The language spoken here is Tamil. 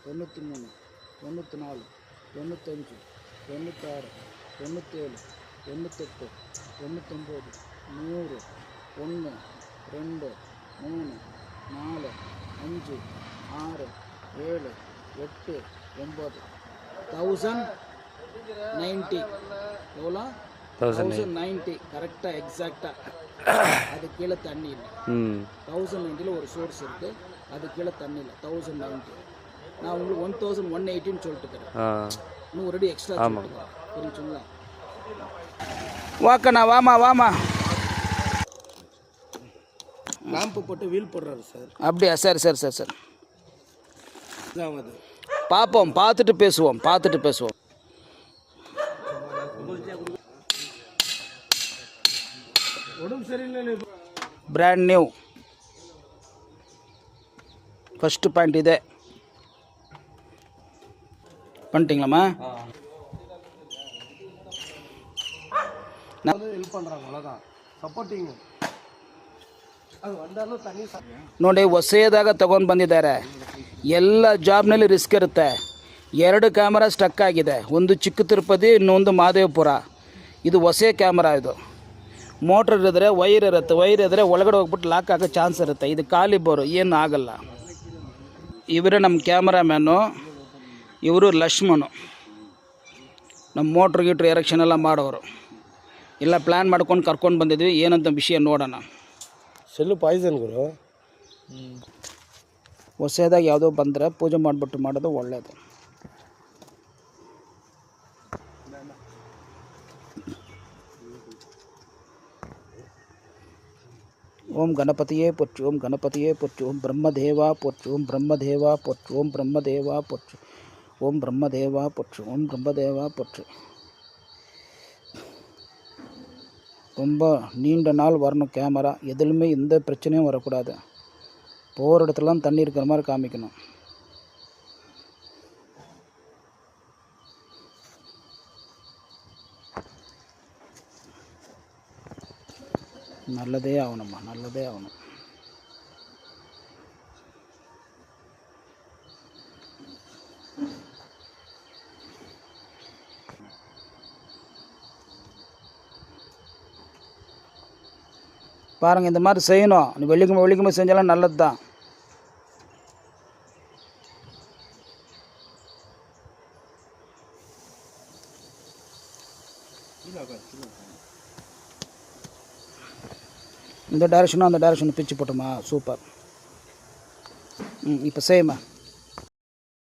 93, 94, 95, 96, 97, 98, 99, 100, 1, 2, 3, 4, 5, 6, 7, 8, 9, 1090. எவ்வளோ? 1090. கரெக்டாக எக்ஸாக்டாக. அது கீழே தண்ணி இல்லை. 1090 ஒரு சோர்ஸ் இருக்குது, அது கீழே தண்ணி இல்லை. 1090. நான் உங்களுக்கு 1180 சொல்லிட்டு இருக்கிறேன். இன்னும் ஒரு அடி எக்ஸ்ட்ரா சொல்லிட்டு புரிஞ்சுங்களா? வாக்கண்ணா, வாமா. லாம்பு போட்டு வீல் போடுறாரு சார். அப்படியா? சரி. பார்ப்போம், பார்த்துட்டு பேசுவோம். Brand new. ஃபஸ்ட்டு பாயிண்ட் இதே பண்ணிட்டீங்களாம்மா? ஹெல்ப் பண்ணுறாங்க, அவ்வளோதான். ಸಪೋರ್ಟಿಂಗ್ ಅದು ಒಂದಲ್ಲೂ ತಣ್ಣಿ ನೋಡಿ, ಹೊಸದಾಗಿ ತಗೊಂಡು ಬಂದಿದ್ದಾರೆ. ಎಲ್ಲ ಜಾಬ್ನಲ್ಲಿ ರಿಸ್ಕ್ ಇರುತ್ತೆ. 2 ಕ್ಯಾಮರಾ ಸ್ಟಕ್ ಆಗಿದೆ, ಒಂದು ಚಿಕ್ಕ ತಿರುಪತಿ, ಇನ್ನೊಂದು ಮಹದೇವಪುರ. ಇದು ಹೊಸ ಕ್ಯಾಮರಾ. ಇದು ಮೋಟ್ರ್ ಇರಿದ್ರೆ ವೈರ್ ಇರುತ್ತೆ, ವೈರ್ ಇದ್ದರೆ ಒಳಗಡೆ ಹೋಗ್ಬಿಟ್ಟು ಲಾಕ್ ಆಗೋ ಚಾನ್ಸ್ ಇರುತ್ತೆ. ಇದು ಖಾಲಿ ಬೋರು, ಏನು ಆಗಲ್ಲ. ಇವರೇ ನಮ್ಮ ಕ್ಯಾಮರಾಮ್ಯಾನು, ಇವರು ಲಕ್ಷ್ಮಣು. ನಮ್ಮ ಮೋಟ್ರ್ ಗೀಟ್ರ್ ಎರೆಕ್ಷನ್ ಎಲ್ಲ ಮಾಡೋರು. ಎಲ್ಲ ಪ್ಲ್ಯಾನ್ ಮಾಡ್ಕೊಂಡು ಕರ್ಕೊಂಡು ಬಂದಿದ್ವಿ. ಏನಂತ ವಿಷಯ ನೋಡೋಣ. ಸೆಲ್ಲು ಪಾಯ್ಸನ್ ಗುರು. ಹೊಸದಾಗಿ ಯಾವುದೋ ಬಂದರೆ ಪೂಜೆ ಮಾಡಿಬಿಟ್ಟು ಮಾಡೋದು ಒಳ್ಳೆಯದು. ಓಂ ಗಣಪತಿಯೇ ಪೊಚ್ಚು, ಓಂ ಗಣಪತಿಯೇ ಪೊಚ್ಚು, ಓಂ ಬ್ರಹ್ಮದೇವ ಪೊಚ್ಚು, ಓಂ ಬ್ರಹ್ಮದೇವ ಪೊಚ್ಚು, ಓಂ ಬ್ರಹ್ಮದೇವ ಪೊಚ್ಚು, ஓம் பிரம்மதேவா போற்று, ஓம் பிரம்மதேவா போற்று. ரொம்ப நீண்ட நாள் வரணும் கேமரா. எதுலையுமே எந்த பிரச்சனையும் வரக்கூடாது. போகிற இடத்துலலாம் தண்ணி இருக்கிற மாதிரி காமிக்கணும். நல்லதே ஆகணும்மா, நல்லதே ஆகணும். பாருங்கள், இந்த மாதிரி செய்யணும். நீ வெள்ளிக்கிழமை செஞ்சாலும் நல்லது தான். இந்த டைரக்ஷனும் அந்த டைரக்ஷனும் பிச்சு போட்டோமா? சூப்பர். இப்போ செய்யுமா.